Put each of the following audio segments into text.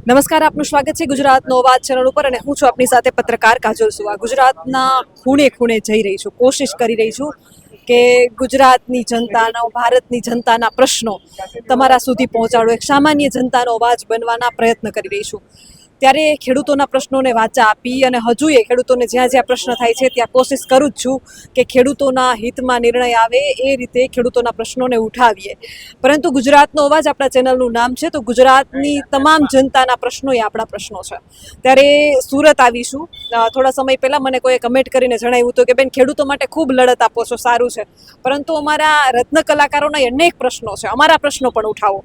નમસ્કાર, આપનું સ્વાગત છે ગુજરાતનો અવાજ ચેનલ ઉપર અને હું છું આપની સાથે પત્રકાર કાજલ સુવા. ગુજરાતના ખૂણે ખૂણે જઈ રહી છું, કોશિશ કરી રહી છું કે ગુજરાતની જનતાના, ભારતની જનતાના પ્રશ્નો તમારા સુધી પહોંચાડો, એક સામાન્ય જનતાનો અવાજ બનવાના પ્રયત્ન કરી રહી છું. ત્યારે ખેડૂતોના પ્રશ્નોને વાચા આપી અને હજુ એ ખેડૂતોને જ્યાં જ્યાં પ્રશ્ન થાય છે ત્યાં કોશિશ કરું જ છું કે ખેડૂતોના હિતમાં નિર્ણય આવે એ રીતે ખેડૂતોના પ્રશ્નોને ઉઠાવીએ. પરંતુ ગુજરાતનો અવાજ આપણા ચેનલનું નામ છે, તો ગુજરાતની તમામ જનતાના પ્રશ્નો એ આપણા પ્રશ્નો છે. ત્યારે સુરત આવીશું. થોડા સમય પહેલાં મને કોઈએ કમેન્ટ કરીને જણાવ્યું હતું કે બેન, ખેડૂતો માટે ખૂબ લડત આપો છો, સારું છે, પરંતુ અમારા રત્ન કલાકારોના અનેક પ્રશ્નો છે, અમારા પ્રશ્નો પણ ઉઠાવો.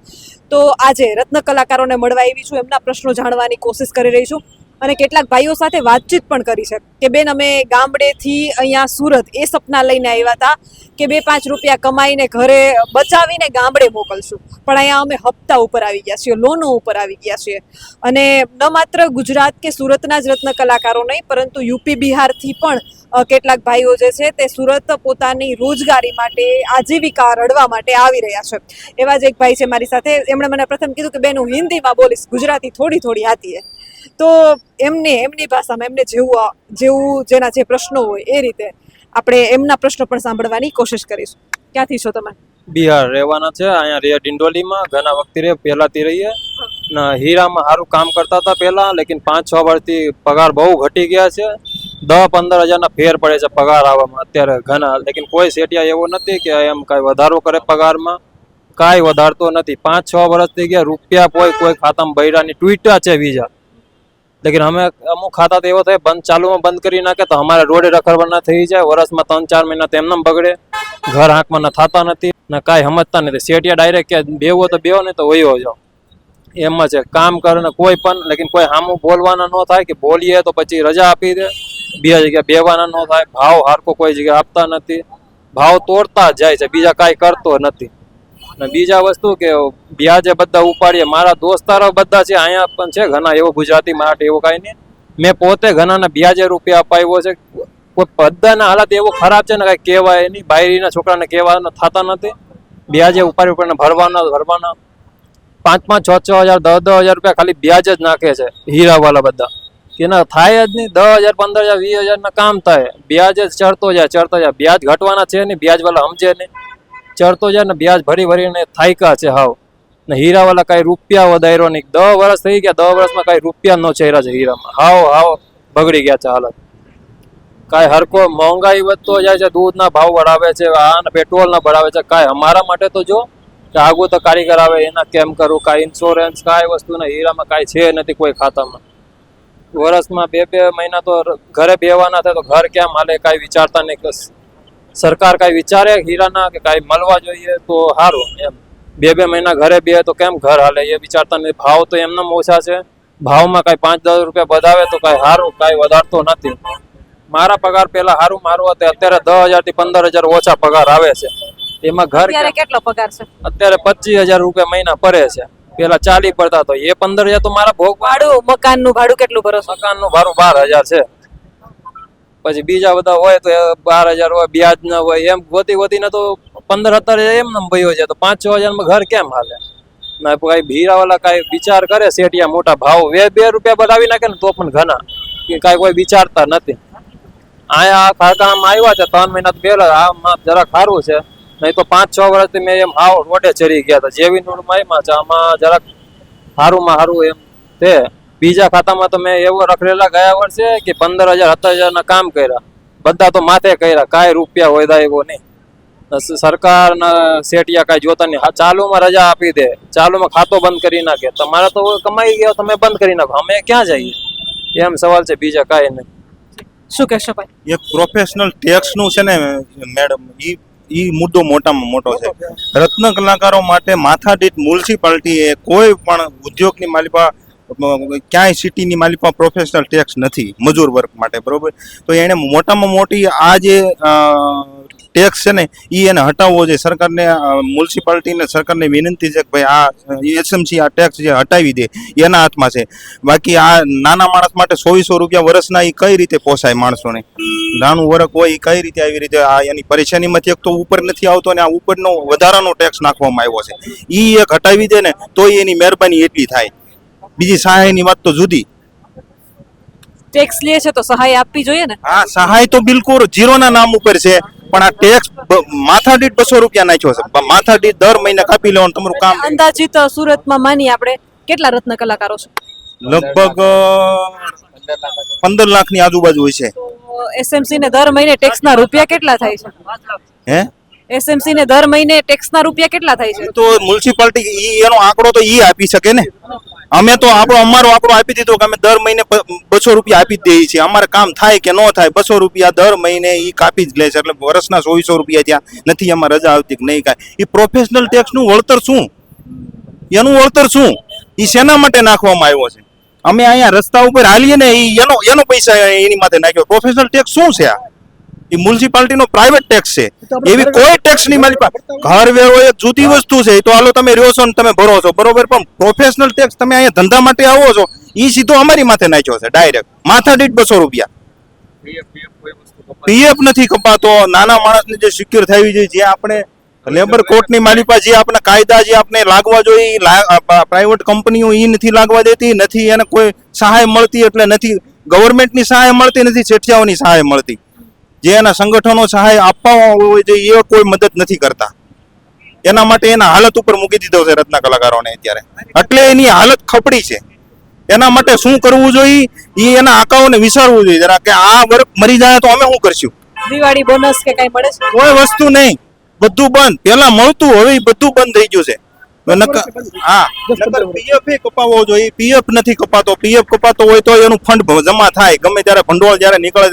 તો આજે રત્ન કલાકારોને મળવા આવી છું, એમના પ્રશ્નો જાણવાની કોશિશ કરી રહી છું અને કેટલાક ભાઈઓ સાથે વાતચીત પણ કરી છે કે બેન, અમે ગામડેથી અહીંયા સુરત એ સપના લઈને આવ્યા હતા કે 2-5 રૂપિયા કમાઈને ઘરે બચાવીને ગામડે મોકલશું, પણ અહીંયા અમે હપ્તા ઉપર આવી ગયા છીએ, લોનો ઉપર આવી ગયા છીએ. અને ન માત્ર ગુજરાત કે સુરતના જ રત્ન કલાકારો નહીં, પરંતુ યુપી બિહારથી પણ કેટલાક ભાઈઓ જે છે તે સુરત પોતાની રોજગારી માટે, આજીવિકા રળવા માટે આવી રહ્યા છે. એવા જ એક ભાઈ છે મારી સાથે. એમણે મને પ્રથમ કીધું કે બેન, હું હિન્દીમાં બોલીશ, ગુજરાતી થોડી થોડી આતી હે. તો એમની ભાષામાં એમને જેવું જેના જે પ્રશ્નો હોય એ રીતે આપણે એમના પ્રશ્નો પણ સાંભળવાની કોશિશ કરીશું. ક્યાંથી છો તમે? બિહાર રહેવાના છે. અહીંયા રે ડિંડોલીમાં ઘણા વખતે પહેલાથી રહીએ ને. હીરામાં સારું કામ કરતા હતા પહેલા, લેકિન 5-6 વર્ષથી પગાર બહુ ઘટી ગયા છે. 10-15 હજારના ફેર પડે છે પગાર આવવામાં અત્યારે ઘણા. લેકિન કોઈ સેટિયા એવો નથી કે એમ કાંઈ વધારો કરે પગારમાં, કાંઈ વધારતો નથી. 5-6 વર્ષ થઈ ગયા, રૂપિયા કોઈ ખાતામાં બૈરાની ટ્વીટા છે વિઝા. લેકિન અમે અમુક ખાતા તો એવો થાય ચાલુમાં બંધ કરી નાખે તો અમારે રોડે રખડવાના થઈ જાય. વર્ષમાં 3-4 મહિના તો એમને બગડે, ઘર હાંકવાના થતા નથી ને કાંઈ સમજતા નથી. સેટિયા ડાયરેક્ટ કે બેવો તો બેવો નહીં તો વયો જાઓ, એમ છે કામ કરે ને કોઈ પણ. લેકિન કોઈ સામું બોલવાના ન થાય કે બોલીએ તો પછી રજા આપી દે, બીજા જગ્યાએ બેવાના ન થાય. ભાવ હારકો કોઈ જગ્યાએ આપતા નથી, ભાવ તોડતા જ જાય છે, બીજા કાંઈ કરતો નથી. ને બીજા વસ્તુ કે વ્યાજે બધા ઉપાડીએ. મારા દોસ્તારો બધા છે અહીંયા પણ છે ઘણા, એવો ગુજરાતી માટે એવું કાંઈ નહીં. મેં પોતે ઘણાના વ્યાજે રૂપિયા અપાવ્યો છે. કોઈ બધાના હાલત એવો ખરાબ છે ને કાંઈ કહેવાય નહીં. બાયરીના છોકરાને કહેવાના થતા નથી. વ્યાજે ઉપાડી ભરવાના 5-5, 6-6 હજાર, 10-10 હજાર રૂપિયા ખાલી વ્યાજ જ નાખે છે હીરાવાળા બધા. એના થાય જ નહીં. 10,000, 15,000, 20,000 ના કામ થાય, વ્યાજ જ ચડતો જાય. વ્યાજ ઘટવાના છે નહીં, વ્યાજ વાળા સમજે નહીં, ચડતો જાય ને વ્યાજ ભરીને થાયકા છે હાવ. ને હીરાવાળા કાંઈ રૂપિયા વધાર્યો નહીં. 10 વર્ષ થઈ ગયા, 10 વર્ષમાં કાંઈ રૂપિયા ન ચહેરા છે હીરામાં. હાવ બગડી ગયા છે હાલત. કાંઈ હરકો મોંઘાઈ વધતો જાય છે, દૂધના ભાવ વડાવે છે, આ પેટ્રોલના ભરાવે છે. કાંઈ અમારા માટે તો જો કે આગું તો કારીગર આવે એના કેમ કરું, કાંઈ ઇન્સ્યોરન્સ કાંઈ વસ્તુ ને હીરામાં કાંઈ છે નથી કોઈ ખાતામાં. વર્ષમાં 2-2 મહિના તો ઘરે બેવાના થાય તો ઘર કેમ હાલે કાંઈ વિચારતા નહીં. સરકાર કાંઈ વિચારે હીરાના કે કાંઈ મળવા જોઈએ તો સારું એમ. 2-2 મહિના ઘરે બે તો કેમ ઘર હાલે એ વિચારતા નથી. ભાવ તો એમને ઓછા છે, ભાવમાં કાંઈ 5-10 રૂપિયા વધાવે તો કાંઈ સારું, કાંઈ વધારતો નથી. મારા પગાર પહેલા સારું મારું હતું, અત્યારે 10,000 થી 15,000 ઓછા પગાર આવે છે. એમાં ઘર કેટલો પગાર છે? અત્યારે 25,000 રૂપિયા મહિના પડે છે. પેલા 40 પડતા તો એ 15,000 તો મારા ભોગ. મકાનનું ભાડું કેટલું ભરો છો? મકાનનું ભાડું 12,000 છે. પછી બીજા બધા હોય તો 12,000 હોય, વ્યાજ ના હોય, એમ વધીને તો 15-17 એમ ભયો છે. તો 5-6 હજારમાં ઘર કેમ હાલે? ના કઈ હીરાવાળા કાંઈ વિચાર કરે, સેટિયા મોટા ભાવ 2 રૂપિયા બનાવી નાખે ને તો પણ ઘણા કાંઈ કોઈ વિચારતા નથી. અહીંયા ખાતામાં આવ્યા છે 3 મહિના પહેલા, આમાં જરા સારું છે. નહીં તો 5-6 વર્ષથી મેં એમ હાવ રોડે ચડી ગયા હતા. જેવી નોડમાં છે, આમાં જરાક સારું એમ છે. બીજા ખાતામાં તો મેં એવો રખડેલા ગયા વર્ષે કે 15,000-17,000 ના કામ કર્યા, બધા તો માથે કર્યા, કાંઈ રૂપિયા હોય એવો નહીં. સરકારના સેટિયા કાંઈ જોતા નહીં. ચાલુમાં રજા આપી દે, ચાલુમાં ખાતો બંધ કરી નાખે. તમારે તો કમાઈ ગયો, તમે બંધ કરી નાખો, અમે ક્યાં જઈએ? એમ સવાલ છે, બીજા કાંઈ નહીં. શું કહેશો ભાઈ? એક પ્રોફેશનલ ટેક્સનું છે ને મેડમ, ઈ મુદ્દો મોટામાં મોટો છે. રત્ન કલાકારો માટે માથાદીઠ મ્યુનિસિપાલિટી એ કોઈ પણ ઉદ્યોગની માલિકા, ક્યાંય સિટીની માલિકા પ્રોફેશનલ ટેક્સ નથી મજૂર વર્ગ માટે, બરોબર? તો એને મોટામાં મોટી આ જે ટેક્સ છે ને એને હટાવવો જોઈએ. સરકારને, મ્યુનિસિપાલિટીને સરકારને વિનંતી છે કે ભાઈ આ એસએમસી આ ટેક્સ જે હટાવી દે, એના હાથમાં છે. બાકી આ નાના માણસ માટે 100-100 રૂપિયા વર્ષના એ કઈ રીતે પોસાય માણસોને? નાનું વર્ગ હોય એ કઈ રીતે આવી રીતે આ એની પરેશાનીમાંથી એક તો ઉપર નથી આવતો ને આ ઉપરનો વધારાનો ટેક્સ નાખવામાં આવ્યો છે. એ એક હટાવી દે ને તો એની મહેરબાની એટલી થાય. બીજી સહાયની વાત તો જુદી. ટેક્સ લે છે તો સહાય આપવી જોઈએ ને. આ સહાય તો બિલકુલ ઝીરોના નામ ઉપર છે, પણ આ ટેક્સ માથાદીઠ 200 રૂપિયા નાખ્યો છે. માથાદીઠ દર મહિને કાપી લેવાનું તમારું કામ. અંદાજિત સુરતમાં માની આપણે કેટલા રત્ન કલાકારો છે? લગભગ 15 લાખની આજુબાજુ હોય છે. એસએમસી ને દર મહિને ટેક્સના રૂપિયા કેટલા થાય છે? હે એસએમસી ને દર મહિને ટેક્સના રૂપિયા કેટલા થાય છે? તો મ્યુનિસિપાલિટી એનો આંકડો તો ઈ આપી શકે ને. અમે તો અમારો આંકડો આપી દીધો કે અમે દર મહિને 200 રૂપિયા આપી જ દઈએ છીએ. અમારે કામ થાય કે ન થાય 200 રૂપિયા દર મહિને ઈ કાપી જ લે છે. એટલે વર્ષના 2400 રૂપિયા ત્યાં નથી અમારે રજા આવતી કે નહીં કાંઈ. એ પ્રોફેશનલ ટેક્સનું વળતર શું, એનું વળતર શું, એ શેના માટે નાખવામાં આવ્યો છે? અમે અહીંયા રસ્તા ઉપર હાલીએ ને એનો પૈસા એની માથે નાખ્યો. પ્રોફેશનલ ટેક્સ શું છે? આ એ મ્યુનિસિપાલિટીનો પ્રાઇવેટ ટેક્સ છે. એવી કોઈ ટેક્સ નહીં મારી પાસે. ઘર વેરો એક જુદી વસ્તુ છે, તો હાલો તમે રહ્યો છો ને તમે ભરો છો બરોબર, પણ પ્રોફેશનલ ટેક્સ તમે અહીંયા ધંધા માટે આવો છો એ સીધો અમારી માથે નાખ્યો છે ડાયરેક્ટ. માથાદીઠ 200 રૂપિયા. પીએફ નથી કપાતો. નાના માણસને જે સિક્યોર થવી જોઈએ, જે આપણે લેબર કોર્ટની માલિપા જે આપણે કાયદા જે આપણે લાગવા જોઈએ, પ્રાઇવેટ કંપનીઓ એ નથી લાગવા દેતી, નથી એને કોઈ સહાય મળતી. એટલે નથી ગવર્મેન્ટની સહાય મળતી, નથી શેઠિયાઓની સહાય મળતી. જે એના સંગઠનો સહાય આપવા હોય છે એ કોઈ મદદ નથી કરતા. એના માટે એના હાલત ઉપર મૂકી દીધો છે રત્ન કલાકારોને અત્યારે. એટલે એની હાલત ખપડી છે. એના માટે શું કરવું જોઈએ એ એના આંકાઓને વિચારવું જોઈએ જરા, કે આ વર્ગ મરી જાય તો અમે શું કરશું? દિવાળી બોનસ કે કઈ મળે છે? કોઈ વસ્તુ નહીં, બધું બંધ. પેલા મળતું, હવે બધું બંધ થઈ ગયું છે. પીએફ કપાવવો જોઈએ, પીએફ નથી કપાતો. પીએફ કપાતો હોય તો એનું ફંડ જમા થાય. ગમે ત્યારે ભંડોળ જયારે નીકળે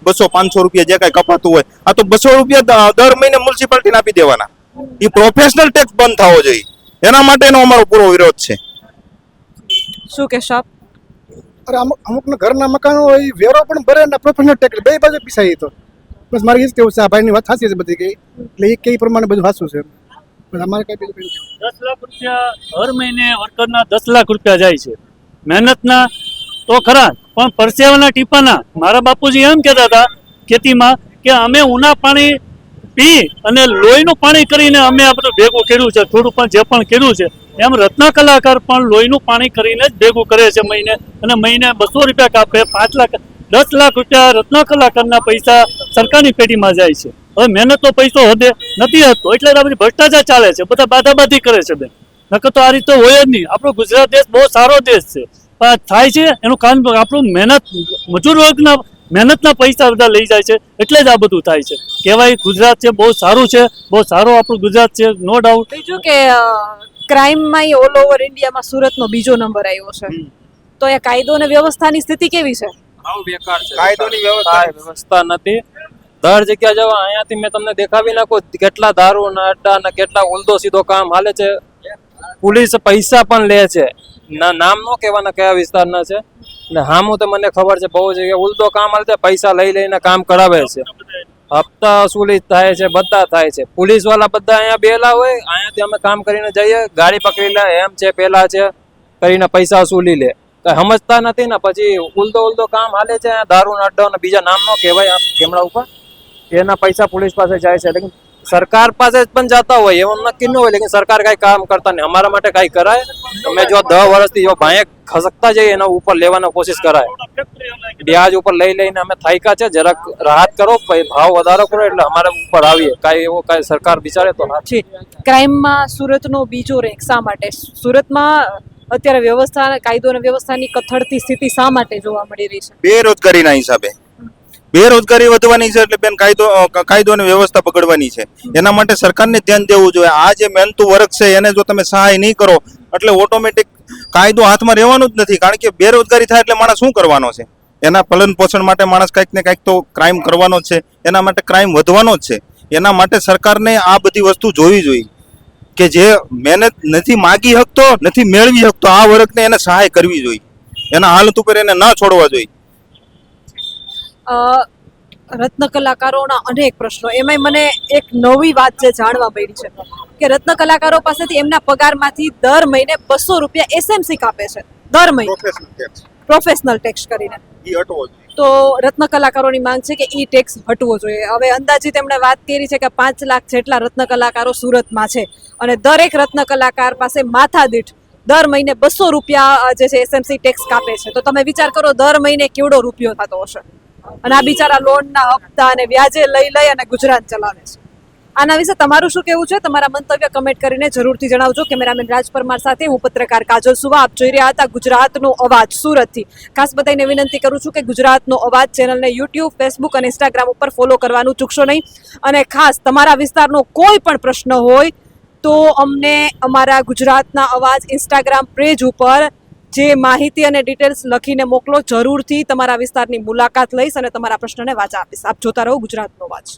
200-500 રૂપિયા જે કઈ કપાતું હોય, આ તો 200 રૂપિયા દર મહિને મ્યુનિસિપાલિટીને આપી દેવાના. એ પ્રોફેશનલ ટેક્સ બંધ થવો જોઈએ. એના માટેનો અમારો પૂરો વિરોધ છે. શું કહેશો આપ? અરે અમુક ઘરના મકાનો હોય એ વેરો પણ ભરે ને પ્રોફેશનલ ટેક્સ બે બાજુ પીસાય. તો બસ મારે એ જ કેવું છે. આ ભાઈની વાત સાચી છે બધી કઈ, એટલે એ કઈ પ્રમાણે બધું સાચું છે. પણ અમારે કઈ બીજું કઈ 10 લાખ રૂપિયા હર મહિને વર્કરના 10 લાખ રૂપિયા જાય છે. મહેનતના તો ખરા, પણ પરસેવાના ટીપાના. મારા બાપુજી એમ કહેતા હતા ખેતીમાં કે અમે ઉના પાણી પી અને લોહીનું પાણી કરીને અમે આ બધું ભેગું કર્યું છે. થોડું પણ જે પણ કર્યું છે એમ રત્ન કલાકાર પણ લોહીનું પાણી કરીને જ ભેગું કરે છે મહિને. અને મહિને 200 રૂપિયા કાપે. 5 લાખ 10 લાખ રૂપિયા રત્ન કલાકારના પૈસા સરકારની પેટીમાં જાય છે. હવે મહેનતનો પૈસો હદે નથી હતો, એટલે આ બધી ભ્રષ્ટાચાર ચાલે છે. બધા બાધાબાધી કરે છે બેન. નકર તો આ રીતે હોય જ નહીં. આપણો ગુજરાત દેશ બહુ સારો દેશ છે. પણ થાય છે એનું કારણ આપણું મહેનત, મજૂર વર્ગના મહેનતના પૈસા બધા લઈ જાય છે, એટલે જ આ બધું થાય છે. કહેવાય ગુજરાત છે બહુ સારું છે, બહુ સારો આપણું ગુજરાત છે, નો ડાઉટ. બીજું કે ક્રાઇમમાં ઓલ ઓવર ઇન્ડિયામાં સુરતનો બીજો નંબર આવ્યો છે. તો એ કાયદો અને વ્યવસ્થાની સ્થિતિ કેવી છે? આવું બેકાર છે. કાયદોની વ્યવસ્થા નથી. દર જગ્યા જવા અહીંયાથી મેં તમને દેખાવી નાખું કેટલા દારૂના અડ્ડા ને કેટલા ઉલદો સીધો કામ હાલે છે. પોલીસ પૈસા પણ લે છે. નામ નો કહેવાના કયા વિસ્તારના છે ને હામું તો મને ખબર છે. બહુ જગ્યાએ ઉલદો કામ હાલે છે, પૈસા લઈ લઈને કામ કરાવે છે. હપ્તા વસૂલી થાય છે, બધા થાય છે. પોલીસ વાળા બધા અહીંયા બેલા હોય, અહીંયાથી અમે કામ કરીને જઈએ, ગાડી પકડી લે, એમ છે પેલા છે કરીને પૈસા વસૂલી લે. કઈ સમજતા નથી ને પછી ઉલદો કામ હાલે છે. દારૂ અડ્ડો ને બીજા નામ નો કહેવાય કેમરા ઉપર, એના પૈસા પોલીસ પાસે જાય છે. લેકિન સરકાર પાસે પણ જતા હોય એવું નક્કી ન હોય, લેકિન સરકાર કઈ કામ કરતા નહીં. અમારા માટે કઈ કરાય? અમે જો 10 વર્ષથી જો ભાંયે ખસકતા જઈએ એના ઉપર લેવાની કોશિશ કરાય. વ્યાજ ઉપર લઈ લઈને અમે થાયકા છે, જરાક રાહત કરો, ભાવ વધારો કરો એટલે અમારે ઉપર આવીએ. કઈ એવો કઈ સરકાર બિચારે તો જી, ક્રાઇમમાં સુરતનો બીજો રેન્ક શા માટે? સુરતમાં અત્યારે વ્યવસ્થા, કાયદો અને વ્યવસ્થાની કથળતી સ્થિતિ શા માટે જોવા મળી રહી છે? બેરોજગારીના હિસાબે. બેરોજગારી વધવાની છે એટલે બેન કાયદો અને વ્યવસ્થા બગડવાની છે. એના માટે સરકારને ધ્યાન દેવું જોઈએ. આ જે મહેનતુ વર્ગ છે એને જો તમે સહાય નહીં કરો એટલે ઓટોમેટિક કાયદો હાથમાં રહેવાનું જ નથી. કારણ કે બેરોજગારી થાય એટલે માણસ શું કરવાનો છે? એના પાલન પોષણ માટે માણસ કંઈક ને કંઈક તો ક્રાઇમ કરવાનો જ છે. એના માટે ક્રાઇમ વધવાનો જ છે. એના માટે સરકારને આ બધી વસ્તુ જોવી જોઈએ કે જે મહેનત નથી માગી શકતો, નથી મેળવી શકતો, આ વર્ગને એને સહાય કરવી જોઈએ. એના હાલત ઉપર એને ન છોડવા જોઈએ. રત્ન કલાકારોના અનેક પ્રશ્નો, એમાંય મને એક નવી વાત જે જાણવા મળી છે કે રત્ન કલાકારો પાસેથી એમના પગારમાંથી દર મહિને 200 રૂપિયા એસએમસી કાપે છે દર મહિને, પ્રોફેશનલ ટેક્સ કરીને. તો રત્ન કલાકારોની માંગ છે કે ઈ ટેક્સ હટવો જોઈએ. હવે અંદાજિત એમણે વાત કરી છે કે 5 લાખ જેટલા રત્ન કલાકારો સુરતમાં છે અને દરેક રત્ન કલાકાર પાસે માથાદીઠ દર મહિને 200 રૂપિયા જે છે એસએમસી ટેક્સ કાપે છે, તો તમે વિચાર કરો દર મહિને કેવડો રૂપિયો થતો હશે. અને આ બિચારા લોનના હપ્તા અને વ્યાજે લઈ અને ગુજરાત ચલાવે છે. આના વિશે તમારું શું કહેવું છે? તમારા મંતવ્ય કમેન્ટ કરીને જરૂરથી જણાવજો. કેમેરામેન રાજ પરમાર સાથે હું પત્રકાર કાજલ સુવા. આપ જોઈ રહ્યા હતા ગુજરાતનો અવાજ સુરતથી. ખાસ બધાને વિનંતી કરું છું કે ગુજરાતનો અવાજ ચેનલને યુટ્યુબ, ફેસબુક અને ઇન્સ્ટાગ્રામ ઉપર ફોલો કરવાનું ચૂકશો નહીં. અને ખાસ તમારા વિસ્તારનો કોઈ પણ પ્રશ્ન હોય તો અમને અમારા ગુજરાતના અવાજ ઇન્સ્ટાગ્રામ પેજ ઉપર જે માહિતી અને ડિટેલ્સ લખીને મોકલો. જરૂરથી તમારા વિસ્તારની મુલાકાત લઈશ અને તમારા પ્રશ્નને વાચા આપીશ. આપ જોતા રહો ગુજરાતનો અવાજ.